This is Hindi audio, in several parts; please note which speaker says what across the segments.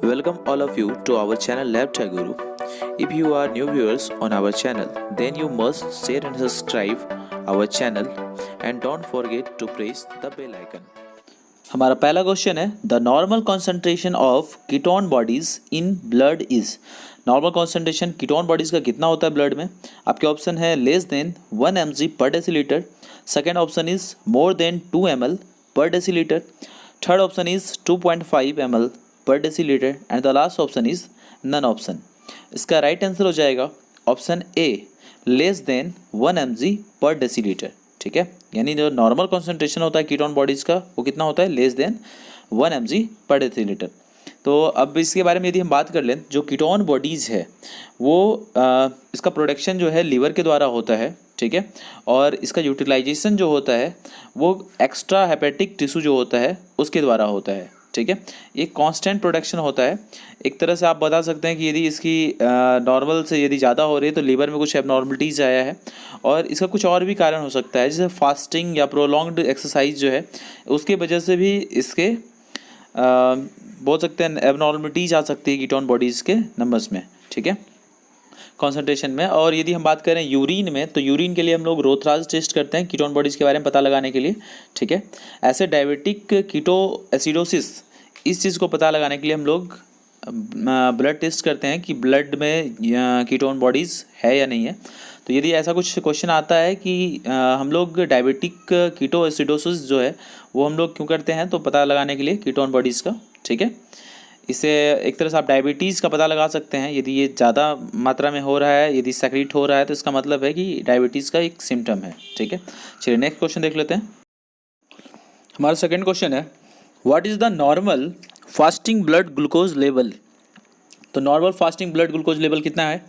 Speaker 1: Welcome all of you to our channel Lab Tech Guru. If you are new viewers on our channel, then you must share and subscribe our channel and don't forget to press the bell icon. हमारा पहला क्वेश्चन है the normal concentration of ketone bodies in blood is. Normal concentration ketone bodies का कितना होता है ब्लड में? आपके ऑप्शन है less than 1 mg per decilitre, second option is more than 2 ml per decilitre, third option is 2.5 ml per decilitre and the last option is none option. इसका राइट आंसर हो जाएगा option A, less than 1 mg per decilitre. ठीक है, यानी जो नॉर्मल कॉन्सेंट्रेशन होता है कीटोन बॉडीज़ का वो कितना होता है? Less than 1 mg per decilitre. तो अब इसके बारे में यदि हम बात कर लें, जो कीटोन बॉडीज़ है वो इसका प्रोडक्शन जो है लीवर के द्वारा होता है। ठीक है, और इसका यूटिलाइजेशन जो होता है वो एक्स्ट्रा हेपेटिक टिश्यू जो होता है उसके द्वारा होता है। ठीक है, ये कांस्टेंट प्रोडक्शन होता है। एक तरह से आप बता सकते हैं कि यदि इसकी नॉर्मल से यदि ज़्यादा हो रही है तो लीवर में कुछ एबनॉर्मलिटीज़ आया है, और इसका कुछ और भी कारण हो सकता है, जैसे फास्टिंग या प्रोलॉन्ग्ड एक्सरसाइज जो है उसके वजह से भी इसके बोल सकते हैं एबनॉर्मलिटीज़ आ सकती है कीटोन बॉडीज़ के नंबर्स में। ठीक है, कॉन्सेंट्रेशन में। और यदि हम बात करें यूरिन में, तो यूरिन के लिए हम लोग रोथराज टेस्ट करते हैं कीटोन बॉडीज़ के बारे में पता लगाने के लिए। ठीक है, ऐसे डायबिटिक कीटो एसिडोसिस, इस चीज़ को पता लगाने के लिए हम लोग ब्लड टेस्ट करते हैं कि ब्लड में कीटोन बॉडीज़ है या नहीं है। तो यदि ऐसा कुछ क्वेश्चन आता है कि हम लोग डायबिटिक कीटो एसिडोसिस जो है वो हम लोग क्यों करते हैं, तो पता लगाने के लिए कीटोन बॉडीज़ का। ठीक है, इससे एक तरह से आप डायबिटीज़ का पता लगा सकते हैं। यदि ये ज़्यादा मात्रा में हो रहा है, यदि सेक्रेट हो रहा है, तो इसका मतलब है कि डायबिटीज़ का एक सिम्टम है। ठीक है, चलिए नेक्स्ट क्वेश्चन देख लेते हैं। हमारा सेकंड क्वेश्चन है what is the normal fasting blood glucose level. तो normal fasting blood glucose level कितना है?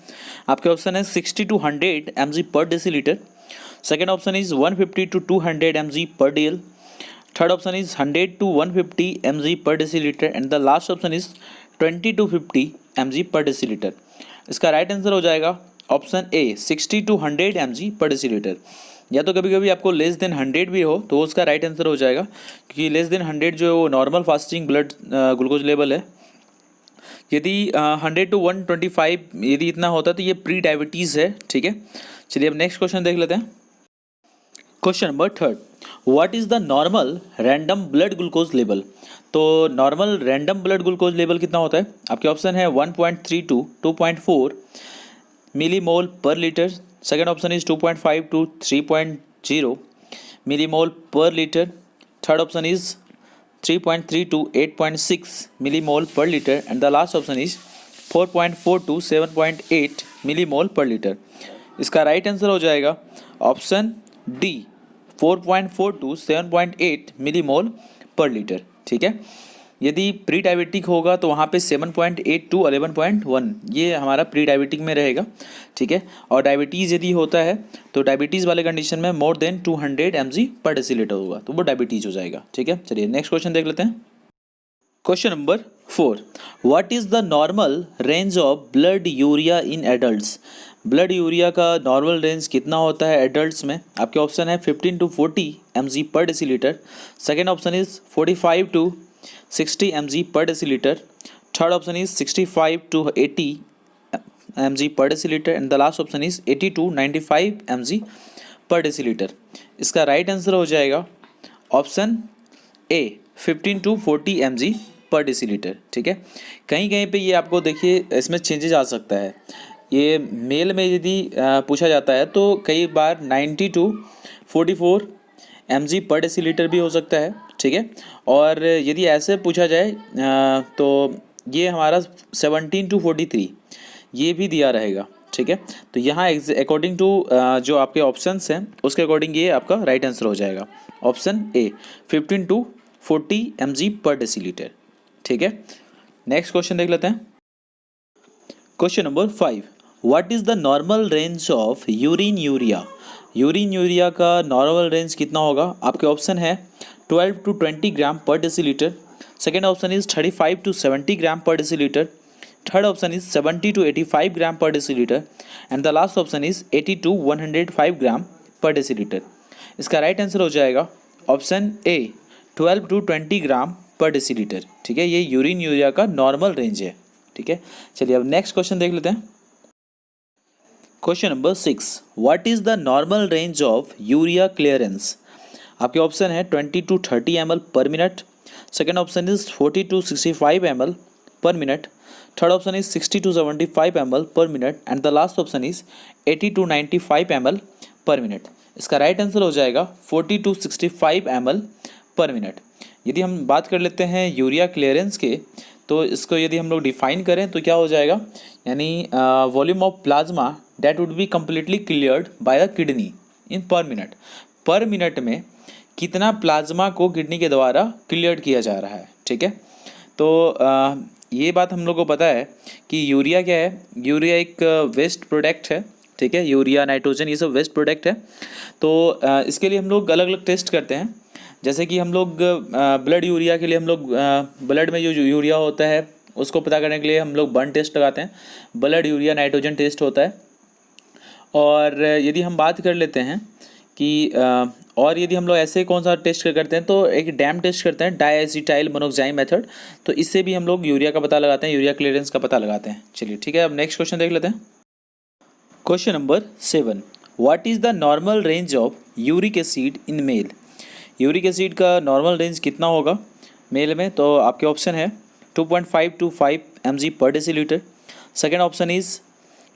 Speaker 1: आपके ऑप्शन है 60 to 100 mg per decilitre, second option is 150 to 200 mg per del, third option is 100 to 150 mg per decilitre and the last option is 20 to 50 mg per decilitre. इसका राइट आंसर हो जाएगा option A, 60 to 100 mg per decilitre. या तो कभी कभी आपको लेस देन 100 भी हो तो उसका राइट आंसर हो जाएगा, क्योंकि लेस देन 100 जो है वो normal fasting blood glucose level है। यदि 100 to 125 यदि इतना होता तो ये प्री डायबिटीज़ है। ठीक है, चलिए अब नेक्स्ट क्वेश्चन देख लेते हैं। Question number third, what is the normal random blood glucose level. तो normal random blood glucose level कितना होता है? आपके ऑप्शन है 1.3 to 2.4 millimole per litre, second option is 2.5 to 3.0 millimole per litre, third option is 3.3 to 8.6 millimole per litre and the last option is 4.4 to 7.8 millimole per litre. इसका राइट आंसर हो जाएगा option D, 4.4 to 7.8 millimole per litre. ठीक है, यदि प्री डायबिटिक होगा तो वहाँ पे 7.8 to 11.1 ये हमारा प्री डायबिटिक में रहेगा। ठीक है, और डायबिटीज़ यदि होता है तो डायबिटीज़ वाले कंडीशन में more than 200 mg per decilitre होगा तो वो डायबिटीज़ हो जाएगा। ठीक है, चलिए नेक्स्ट क्वेश्चन देख लेते हैं। Question number 4, what is the normal range of blood urea in adults. Blood urea का नॉर्मल रेंज कितना होता है एडल्ट्स में? आपके ऑप्शन है 15 to 40 mg per decilitre, second option is 45 to 60 mg per decilitre, third option is 65 to 80 mg per decilitre and the last option is 80 to 95 mg per decilitre. इसका राइट आंसर हो जाएगा option A, 15 to 40 mg per decilitre. ठीक है, कहीं कहीं पे ये आपको देखिए इसमें चेंजेस आ सकता है। ये मेल में यदि पूछा जाता है तो कई बार 90 to 44 mg पर डेसीलीटर भी हो सकता है। ठीक है, और यदि ऐसे पूछा जाए तो ये हमारा 17 to 43 ये भी दिया रहेगा। ठीक है, तो यहाँ अकॉर्डिंग टू जो आपके ऑप्शंस हैं उसके अकॉर्डिंग ये आपका राइट आंसर हो जाएगा option A, 15 to 40 mg per decilitre. ठीक है, नेक्स्ट क्वेश्चन देख लेते हैं। Question number 5, what is the normal range of urine urea. Urine urea का नॉर्मल रेंज कितना होगा? आपके ऑप्शन है 12 to 20 ग्राम पर decilitre, second option is 35 to 70 ग्राम पर decilitre, third option is 70 to 85 ग्राम पर decilitre and the last option is 80 to 105 ग्राम पर डेसीलीटर। इसका राइट आंसर हो जाएगा ऑप्शन ए, 12 to 20 ग्राम पर डेसीलीटर। ठीक है, ये यूरिन यूरिया का नॉर्मल रेंज है। ठीक है, चलिए अब नेक्स्ट क्वेश्चन देख लेते हैं। Question number 6, what is the normal range of urea clearance? आपके ऑप्शन है 20 to 30 ml पर minute, second option is 40 to 65 ml पर minute, third option is 60 to 75 ml पर minute and the last option is 80 to 95 ml पर मिनट। इसका राइट आंसर हो जाएगा 40 to 65 ml पर मिनट। यदि हम बात कर लेते हैं यूरिया क्लियरेंस के, तो इसको यदि हम लोग डिफाइन करें तो क्या हो जाएगा, यानी volume of plasma that would be completely cleared by the kidney इन पर मिनट। पर मिनट में कितना प्लाज्मा को किडनी के द्वारा क्लियर किया जा रहा है। ठीक है, तो ये बात हम लोग को पता है कि यूरिया क्या है, यूरिया एक वेस्ट प्रोडक्ट है। ठीक है, यूरिया नाइट्रोजन ये सब वेस्ट प्रोडक्ट है। तो इसके लिए हम लोग अलग अलग टेस्ट करते हैं, जैसे कि हम लोग ब्लड यूरिया के लिए हम लोग ब्लड में जो यूरिया होता है उसको पता करने के लिए हम लोग बर्न टेस्ट लगाते हैं, ब्लड यूरिया नाइट्रोजन टेस्ट होता है। और यदि हम बात कर लेते हैं कि और यदि हम लोग ऐसे कौन सा टेस्ट करते हैं, तो एक डैम टेस्ट करते हैं, डायएसिटाइल मोनोक्साइड मेथड। तो इससे भी हम लोग यूरिया का पता लगाते हैं, यूरिया क्लियरेंस का पता लगाते हैं। चलिए ठीक है, अब नेक्स्ट क्वेश्चन देख लेते हैं। Question number 7, what is the normal range of uric acid in male? Uric acid का नॉर्मल रेंज कितना होगा मेल में? तो आपके ऑप्शन है 2.5 to 5 mg per decilitre, second option is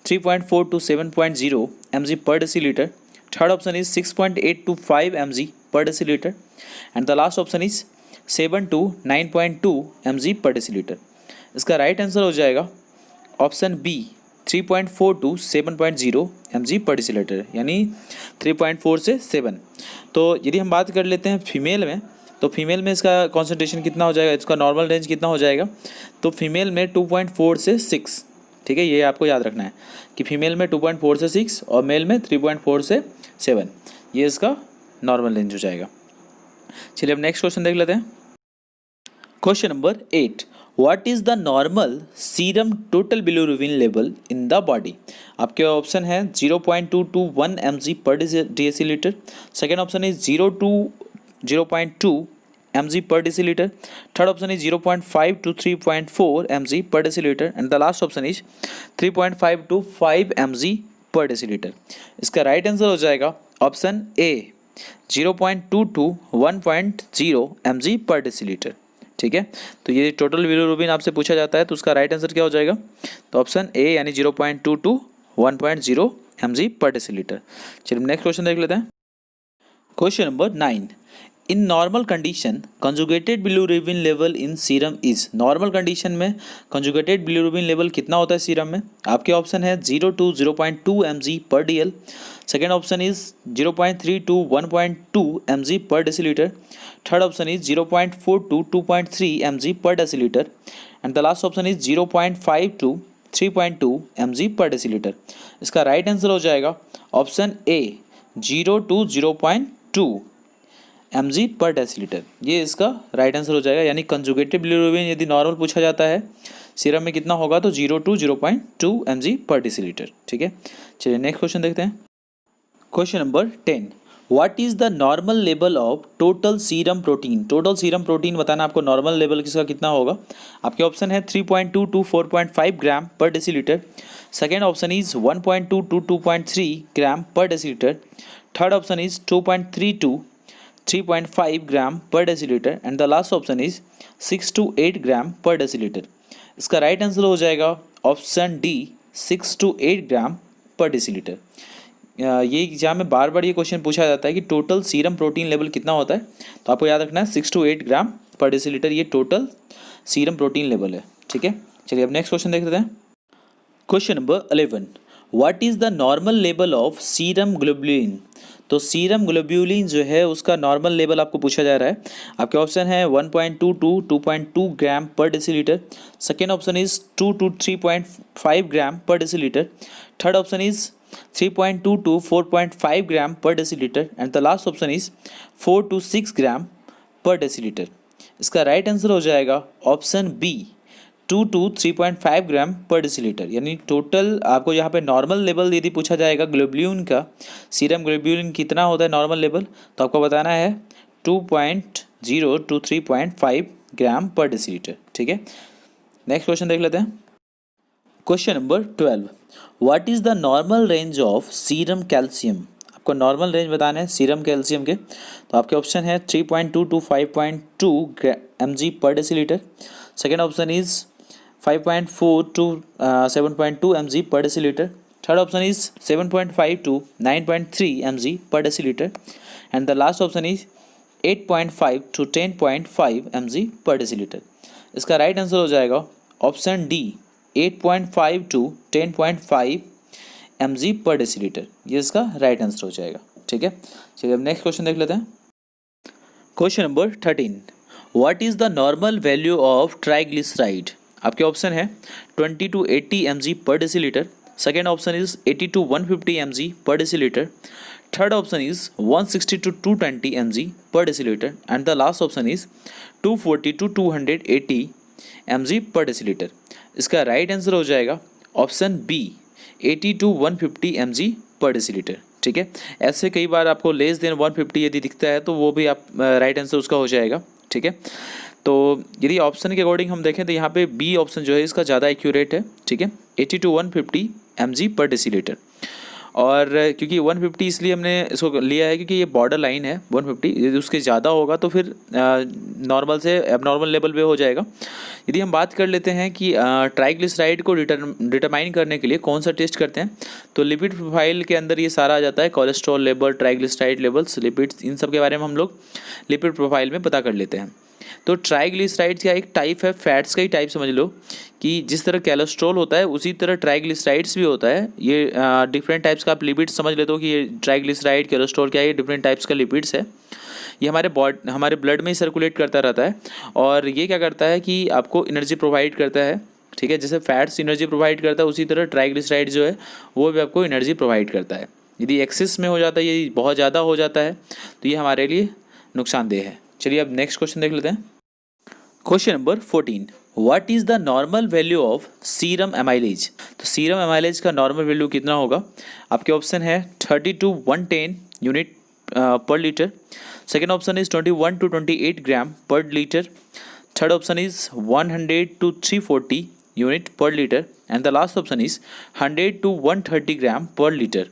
Speaker 1: 3.4 to 7.0 mg per decilitre, third option is 6.8 to 5 mg per deciliter and the last option is 7 to 9.2 mg per deciliter। इसका राइट आंसर हो जाएगा option B 3.4 to 7.0 mg per deciliter, यानी 3.4 से 7। तो यदि हम बात कर लेते हैं फीमेल में, तो फीमेल में इसका कॉन्सेंट्रेशन कितना हो जाएगा, इसका नॉर्मल रेंज कितना हो जाएगा? तो फीमेल में 2.4 से 6। ठीक है, ये आपको याद रखना है कि फीमेल में 2.4 से 6 और मेल में 3.4 से 7, ये इसका नॉर्मल रेंज हो जाएगा। चलिए अब नेक्स्ट क्वेश्चन देख लेते हैं। Question number 8, what is the normal serum total bilirubin level in the body? आपके ऑप्शन है 0.2 to 1 mg per decilitre, second option is 0 to 0.2 mg per deciliter, third option is 0.5 to 3.4 mg per deciliter and the last option is 3.5 to 5 mg per deciliter। इसका राइट आंसर हो जाएगा option A 0.2 to 1.0 mg per deciliter। ठीक है, तो ये टोटल बिलिरुबिन आपसे पूछा जाता है, तो उसका राइट आंसर क्या हो जाएगा? तो ऑप्शन ए यानी 0.2 to 1.0 mg per deciliter। चलिए नेक्स्ट क्वेश्चन देख लेते हैं। Question number 9, in normal condition conjugated bilirubin level in serum is? Normal condition में कंजुगेटेड बिलिरुबिन लेवल कितना होता है सीरम में? आपके ऑप्शन है 0 to 0.2 mg पर DL, second option is 0.3 to 1.2 mg per decilitre, third option is 0.4 to 2.3 mg per decilitre and the last option is 0.5 to 3.2 mg per decilitre. इसका राइट आंसर हो जाएगा option A 0 to 0.2 mg per decilitre, ये इसका राइट आंसर हो जाएगा। यानी कंजुगेटेड बिलिरुबिन यदि नॉर्मल पूछा जाता है सीरम में कितना होगा, तो 0 to 0.2 mg पर डेसीलीटर। ठीक है, चलिए नेक्स्ट क्वेश्चन देखते हैं। Question number 10, what is the normal level of total serum protein? Total serum protein बताना आपको, नॉर्मल लेवल किसका कितना होगा? आपके ऑप्शन है 3.2 to 4.5 ग्राम पर decilitre, second option is 1.2 to 2.3 ग्राम पर decilitre, third option is 2.3 to 3.5 ग्राम पर decilitre and the last option is 6 to 8 ग्राम पर डेसीलीटर। इसका राइट आंसर हो जाएगा ऑप्शन डी 6 to 8 ग्राम पर डेसीलीटर। ये एग्जाम में बार बार ये क्वेश्चन पूछा जाता है कि टोटल सीरम प्रोटीन लेवल कितना होता है, तो आपको याद रखना है 6 to 8 ग्राम पर डेसीलीटर, ये टोटल सीरम प्रोटीन लेवल है। ठीक है, चलिए अब नेक्स्ट क्वेश्चन देख लेते हैं। Question number 11, what is the normal level of serum globulin? तो सीरम ग्लोबुलिन जो है उसका नॉर्मल लेवल आपको पूछा जा रहा है। आपके ऑप्शन है 1.2 to 2.2 ग्राम पर decilitre, second option is 2 to 3.5 ग्राम पर decilitre, third option is 3.2 to 4.5 ग्राम पर decilitre and the last option is 4 to 6 ग्राम पर डेसीलीटर। इसका राइट आंसर हो जाएगा ऑप्शन बी 2 to 3.5 ग्राम पर डेसीलीटर। यानी टोटल आपको यहाँ पे नॉर्मल लेवल यदि पूछा जाएगा ग्लोबुलिन का, सीरम ग्लोबुलिन कितना होता है नॉर्मल लेवल, तो आपको बताना है 2.0 to 3.5 ग्राम पर डेसीलीटर। ठीक है, नेक्स्ट क्वेश्चन देख लेते हैं। Question number 12, what is the normal range of serum calcium. आपको नॉर्मल रेंज बताना है सीरम कैल्शियम के, तो आपके ऑप्शन है 3.2 to 5.2 mg per decilitre. Second option is 5.4 to 7.2 mg per deciliter. Third option is 7.5 to 9.3 mg per deciliter. And the last option is 8.5 to 10.5 mg per deciliter. इसका राइट आंसर हो जाएगा option D 8.5 to 10.5 mg per deciliter। ये इसका राइट आंसर हो जाएगा। ठीक है, चलिए अब नेक्स्ट क्वेश्चन देख लेते हैं। Question number 13, what is the normal value of triglyceride. आपके ऑप्शन है 20 to 80 mg per deciliter. Second option is 80 to 150 mg per deciliter. Third option is 160 to 220 mg per deciliter. And the last option is 240 to 280 mg per deciliter। इसका राइट आंसर हो जाएगा option B 80 to 150 mg per deciliter। ठीक है, ऐसे कई बार आपको लेस देन 150 यदि दिखता है तो वो भी आप राइट आंसर उसका हो जाएगा। ठीक है, तो यदि ऑप्शन के अकॉर्डिंग हम देखें तो यहाँ पे बी ऑप्शन जो है इसका ज़्यादा एक्यूरेट है। ठीक है, 80 to 150 mg पर डेसीलीटर। और क्योंकि 150 इसलिए हमने इसको लिया है क्योंकि ये बॉर्डर लाइन है 150, यदि उसके ज़्यादा होगा तो फिर नॉर्मल से एबनॉर्मल लेवल पे हो जाएगा। यदि हम बात कर लेते हैं कि ट्राइग्लिसराइड को डिटरमाइन करने के लिए कौन सा टेस्ट करते हैं, तो लिपिड प्रोफाइल के अंदर ये सारा आ जाता है, cholesterol level, triglyceride levels, lipids, इन सब के बारे में हम लोग लिपिड प्रोफाइल में पता कर लेते हैं। तो ट्राइग्लिसराइड्स का एक टाइप है, फैट्स का ही टाइप समझ लो कि जिस तरह कोलेस्ट्रॉल होता है उसी तरह ट्राइग्लिसराइड्स भी होता है। ये डिफरेंट टाइप्स का आप लिपिड्स समझ लेते हो कि ये ट्राइग्लिसराइड, कोलेस्ट्रॉल क्या है, ये डिफरेंट टाइप्स का लिपिड्स है। ये हमारे ब्लड में ही सर्कुलेट करता रहता है और ये क्या करता है कि आपको एनर्जी प्रोवाइड करता है। ठीक है, जैसे फैट्स एनर्जी प्रोवाइड करता है उसी तरह ट्राइग्लिसराइड जो है वो भी आपको एनर्जी प्रोवाइड करता है। यदि एक्सेस में हो जाता है, यदि बहुत ज़्यादा हो जाता है तो ये हमारे लिए नुकसानदेह है। चलिए अब नेक्स्ट क्वेश्चन देख लेते हैं। Question number 14, what is the normal value of serum amylase. तो सीरम एमाइलेज का नॉर्मल वैल्यू कितना होगा। आपके ऑप्शन है 30 to 110 unit per litre. Second option is 21 to 28 gram per litre. Third option is 100 to 340 unit per litre. And the last option is 100 to 130 gram per litre.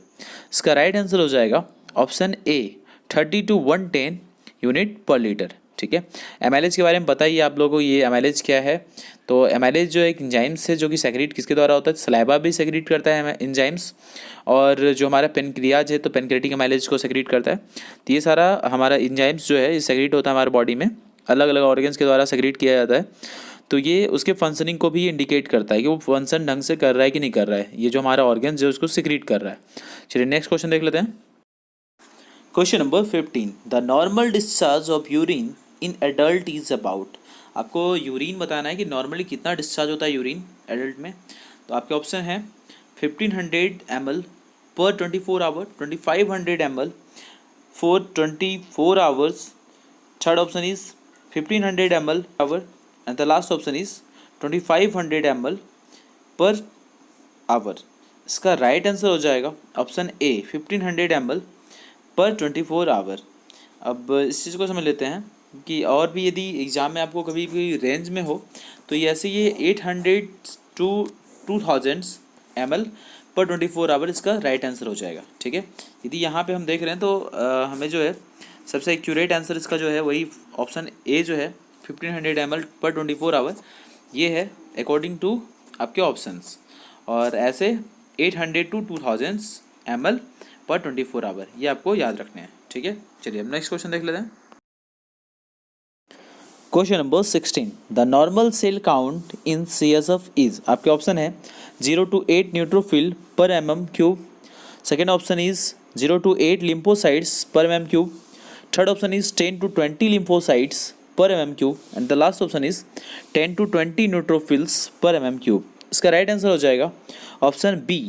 Speaker 1: इसका राइट आंसर हो जाएगा option A 30 to 110 unit per litre. ठीक है, एमाइलेज के बारे में बताइए आप लोगों को, ये एमाइलेज क्या है। तो एमाइलेज जो एक एंजाइम्स है जो कि सेक्रेट किसके द्वारा होता है, सलाइवा भी सेक्रेट करता है एंजाइम्स, और जो हमारा पेनक्रियाज है तो पेनक्रेटिक एमाइलेज को सेक्रेट करता है। तो ये सारा हमारा एंजाइम्स जो है ये सेक्रेट होता है हमारे बॉडी में, अलग अलग ऑर्गन्स के द्वारा सेक्रेट किया जाता है। तो ये उसके फंक्शनिंग को भी इंडिकेट करता है कि वो फंक्शन ढंग से कर रहा है कि नहीं कर रहा है, ये जो हमारा ऑर्गन जो उसको सेक्रेट कर रहा है। चलिए नेक्स्ट क्वेश्चन देख लेते हैं। Question number 15, the normal discharge of urine in adult is about. आपको यूरिन बताना है कि नॉर्मली कितना डिस्चार्ज होता है यूरिन एडल्ट में। तो आपके ऑप्शन है 1500 ml per 24 hour, 2500 ml for 24 hours. Third option is 1500 ml hour and the last option is 2500 ml per hour. इसका राइट आंसर हो जाएगा option A 1500 ml per 24 our. अब इस चीज़ को समझ लेते हैं कि और भी यदि एग्ज़ाम में आपको कभी कोई रेंज में हो तो ये ऐसे ये 800 to 2000 ml पर 24 आवर इसका राइट आंसर हो जाएगा। ठीक है, यदि यहाँ पे हम देख रहे हैं तो हमें जो है सबसे एक्यूरेट आंसर इसका जो है वही ऑप्शन ए जो है 1500 ml पर 24 आवर, ये है अकॉर्डिंग टू आपके ऑप्शंस। और ऐसे 800 to 2000 ml पर 24 आवर, ये आपको याद रखने हैं। ठीक है, चलिए अब नेक्स्ट क्वेश्चन देख लेते हैं। Question number 16, the normal cell count in CSF is. आपके ऑप्शन है 0 to 8 neutrophil per mm³। Second option is 0 to 8 lymphocytes per mm³। Third option is 10 to 20 lymphocytes per mm³ and the last option is 10 to 20 neutrophils per mm³। इसका राइट आंसर हो जाएगा option B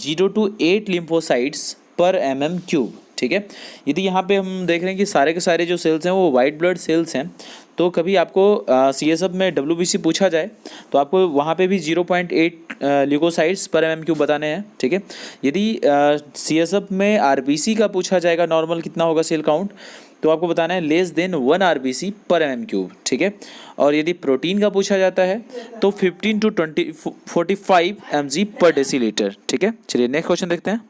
Speaker 1: 0 to 8 lymphocytes per mm³। ठीक है, यदि यहाँ पे हम देख रहे हैं कि सारे के सारे जो सेल्स हैं वो वाइट ब्लड सेल्स हैं, तो कभी आपको CSF में WBC पूछा जाए तो आपको वहाँ पे भी 0.8 ल्यूकोसाइट्स पर mm³ बताने हैं। ठीक है, यदि CSF में RBC का पूछा जाएगा नॉर्मल कितना होगा सेल काउंट, तो आपको बताना है लेस देन 1 RBC पर mm3, ठीक है। और यदि प्रोटीन का पूछा जाता है तो 15 to 45 mg पर डेसीलीटर, ठीक है। चलिए नेक्स्ट क्वेश्चन देखते हैं।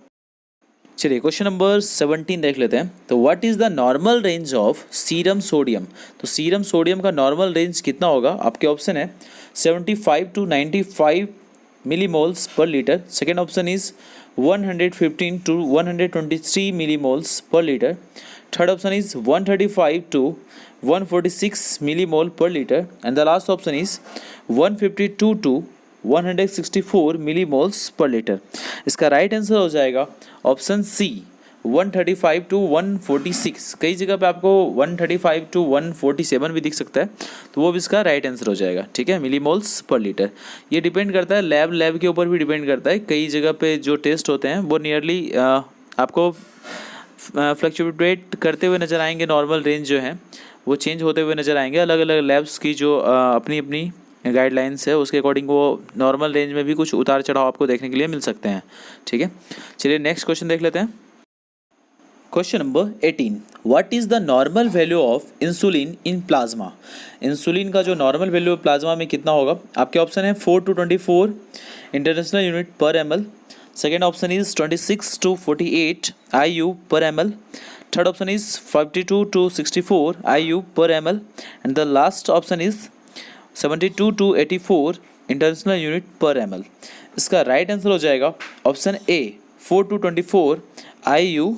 Speaker 1: चलिए क्वेश्चन नंबर 17 देख लेते हैं। तो what is the normal range of serum sodium. तो सीरम सोडियम का नॉर्मल रेंज कितना होगा? आपके ऑप्शन है 75 to 95 millimoles per litre. Second option is 115 to 123 millimoles per litre. Third option is 135 to 146 millimole per litre and the last option is 152 to 164 millimoles per litre. इसका राइट आंसर हो जाएगा ऑप्शन सी 135 to 146। कई जगह पे आपको 135 to 147 भी दिख सकता है, तो वो भी इसका राइट आंसर हो जाएगा, ठीक है, मिलीमोल्स पर लीटर। ये डिपेंड करता है लैब के ऊपर भी डिपेंड करता है। कई जगह पे जो टेस्ट होते हैं वो नियरली आपको फ्लक्चुएट करते हुए नज़र आएंगे। नॉर्मल रेंज जो है वो चेंज होते हुए नज़र आएंगे। अलग अलग लैब्स की जो अपनी अपनी गाइडलाइंस है उसके अकॉर्डिंग वो नॉर्मल रेंज में भी कुछ उतार चढ़ाव आपको देखने के लिए मिल सकते हैं, ठीक है। चलिए नेक्स्ट क्वेश्चन देख लेते हैं। Question number 18, what is the normal value of insulin in plasma. Insulin का जो नॉर्मल वैल्यू प्लाज्मा में कितना होगा? आपके ऑप्शन है 4 to 24 इंटरनेशनल यूनिट पर ml। Second option is 26 to 48 IU पर ml। Third option is 52 to 64 IU पर ml and the last option is 72 to 84 international unit पर ml। इसका राइट आंसर हो जाएगा ऑप्शन ए 4 to 24 IU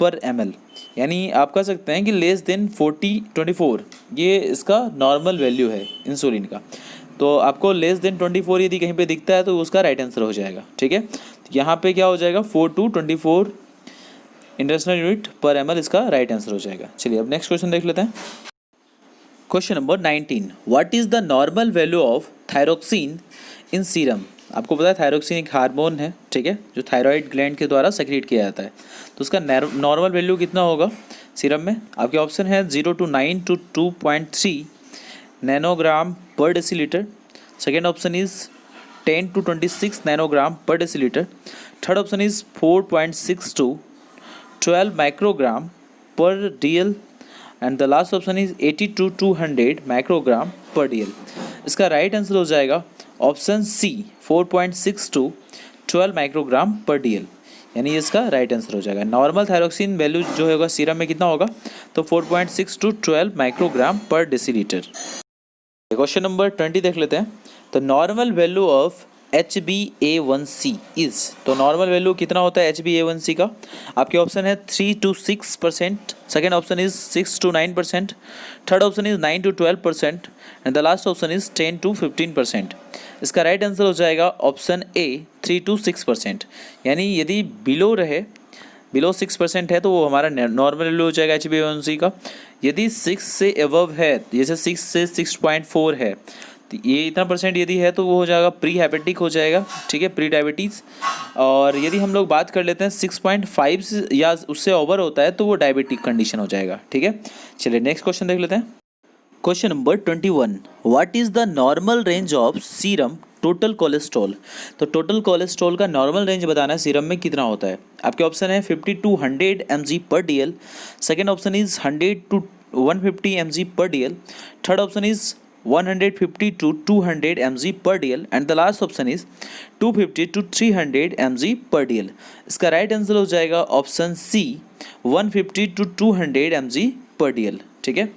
Speaker 1: पर ml। यानी आप कह सकते हैं कि लेस देन 24 ये इसका नॉर्मल वैल्यू है इंसुलिन का। तो आपको लेस देन 24 यदि कहीं पे दिखता है तो उसका राइट आंसर हो जाएगा, ठीक है। यहाँ पे क्या हो जाएगा 4 to 24 इंटरनेशनल यूनिट पर ml इसका राइट आंसर हो जाएगा। चलिए अब नेक्स्ट क्वेश्चन देख लेते हैं। Question number 19, what is the normal value of thyroxine in serum. आपको पता है थायरोक्सिन एक हार्मोन है, ठीक है, जो थायराइड ग्लैंड के द्वारा सेक्रेट किया जाता है। तो उसका नॉर्मल वैल्यू कितना होगा सीरम में? आपके ऑप्शन है 0 to 9 to 2.3 nanogram per decilitre. Second option is 10 to 26 nanogram per decilitre. Third option is 4.6 to 12 microgram per DL and the last option is 80 to 200 microgram per DL। इसका राइट आंसर हो जाएगा option C 4.6 to 12 microgram per DL, यानी इसका राइट आंसर हो जाएगा। नॉर्मल थायरोक्सिन वैल्यू जो होगा सीरम में कितना होगा? तो 4.6 to 12 माइक्रोग्राम पर डेसीलीटर। क्वेश्चन नंबर 20 देख लेते हैं। तो normal value of HbA1c is, तो नॉर्मल वैल्यू कितना होता है HbA1c का? आपके ऑप्शन है 3 to 6%। Second option is 6 to 9%। Third option is 9 to 12% and the last option is 10 to 15%। इसका राइट आंसर हो जाएगा ऑप्शन ए 3 to 6%। यानी यदि बिलो 6% है तो वो हमारा नॉर्मल वैल्यू हो जाएगा HbA1c का। यदि 6 से एबव है, जैसे 6 से 6.4 है, तो ये इतना परसेंट यदि है तो वो हो जाएगा प्री हाइपेटिक हो जाएगा, ठीक है, प्री डायबिटीज़। और यदि हम लोग बात कर लेते हैं 6.5 या उससे ओवर होता है तो वो डायबिटिक कंडीशन हो जाएगा, ठीक है। चलिए नेक्स्ट क्वेश्चन देख लेते हैं। Question number 21, what is the normal range of serum total cholesterol. तो टोटल कोलेस्ट्रॉल का नॉर्मल रेंज बताना है सीरम में कितना होता है। आपके ऑप्शन है 50 to 100 mg पर DL। Second option is 100 to 150 mg पर DL। Third option is 150 to 200 mg per DL and the last option is 250 to 300 mg per DL। इसका राइट आंसर हो जाएगा option C 150 to 200 mg per DL, ठीक है।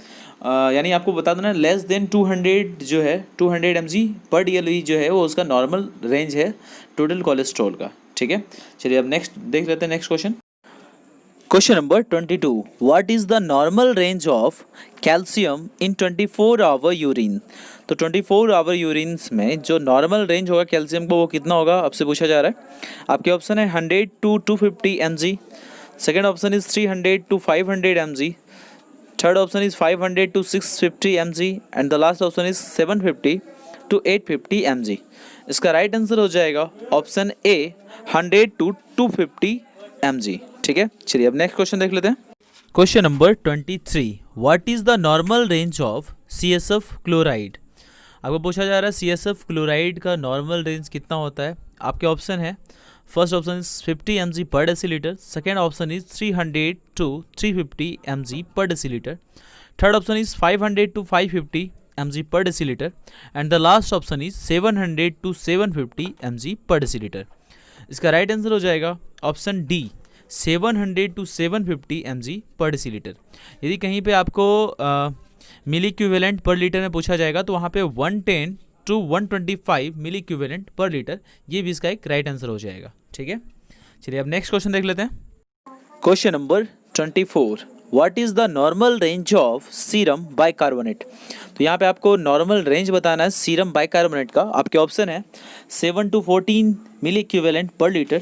Speaker 1: यानी आपको बता देना लेस देन 200 जो है 200 mg पर DL जो है वो उसका नॉर्मल रेंज है टोटल कोलेस्ट्रॉल का, ठीक है। चलिए अब नेक्स्ट देख लेते हैं next question. Question number 22, what is the normal range of calcium in 24 hour urine. तो 24 आवर यूरिन्स में जो नॉर्मल रेंज होगा कैल्शियम को वो कितना होगा आपसे पूछा जा रहा है। आपके ऑप्शन है 100 to 250 mg। Second option is 300 to 500 mg। Third option is 500 to 650 mg and the last option is 750 to 850 mg। इसका राइट आंसर हो जाएगा ऑप्शन ए 100 to 250 mg, ठीक है। चलिए अब नेक्स्ट क्वेश्चन देख लेते हैं। Question number 23, what is the normal range of CSF chloride. आपको पूछा जा रहा है CSF क्लोराइड का नॉर्मल रेंज कितना होता है। आपके ऑप्शन है
Speaker 2: first option is 50 mg per deciliter, second option is 300 to 350 mg per deciliter, third option is 500 to 550 mg per deciliter, and the last option is 700 to 750 mg per deciliter. इसका राइट आंसर हो जाएगा option D 700 to 750 mg per deciliter. यदि कहीं पे आपको मिली इक्विवेलेंट पर लीटर में पूछा जाएगा तो वहाँ पे 110 to 125 milliequivalent per litre, ये भी इसका एक राइट आंसर हो जाएगा. ठीक है, चलिए अब नेक्स्ट क्वेश्चन देख लेते हैं.
Speaker 1: Question number 24. What is the normal range of serum bicarbonate? तो यहाँ पे आपको नॉर्मल रेंज बताना है सीरम बाइकार्बोनेट का. आपके ऑप्शन है 7 to 14 milliequivalent per litre,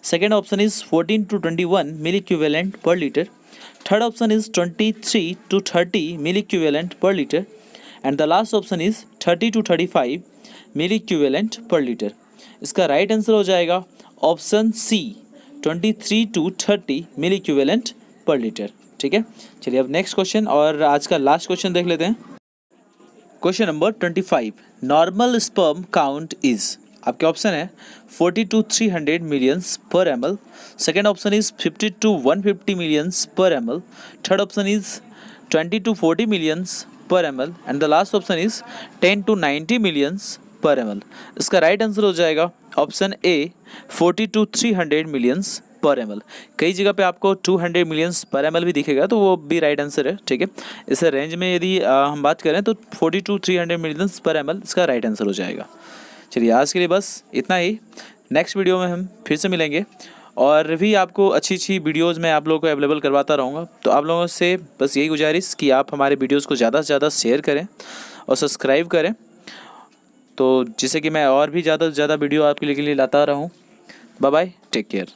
Speaker 1: second option is 14 to 21 milliequivalent per litre, third option is 23 to 30 milliequivalent per litre, and the last option is 30 to 35 milliequivalent per litre. इसका राइट आंसर हो जाएगा option C 23 to 30 milliequivalent per litre. ठीक है, चलिए अब नेक्स्ट क्वेश्चन और आज का लास्ट क्वेश्चन देख लेते हैं. Question number 25. Normal sperm count is, आपके ऑप्शन है 40 to 300 मिलियंस पर ml, second option is 50 to 150 millions पर ml, third option is 20 to 40 millions पर ml, and the last option is 10 to 90 millions पर ml. इसका राइट आंसर हो जाएगा ऑप्शन ए 40 to 300 मिलियंस पर ml. कई जगह पे आपको 200 मिलियंस पर ml भी दिखेगा तो वो भी राइट आंसर है. ठीक है, इस रेंज में यदि हम बात करें तो 40 to 300 मिलियंस पर ml इसका राइट आंसर हो जाएगा. चलिए आज के लिए बस इतना ही. नेक्स्ट वीडियो में हम फिर से मिलेंगे और भी आपको अच्छी अच्छी वीडियोज़ मैं आप लोगों को अवेलेबल करवाता रहूँगा. तो आप लोगों से बस यही गुजारिश कि आप हमारे वीडियोज़ को ज़्यादा से ज़्यादा शेयर करें और सब्सक्राइब करें, तो जिससे कि मैं और भी ज़्यादा से ज़्यादा वीडियो आपके लिए लाता रहूँ. Bye bye, take care.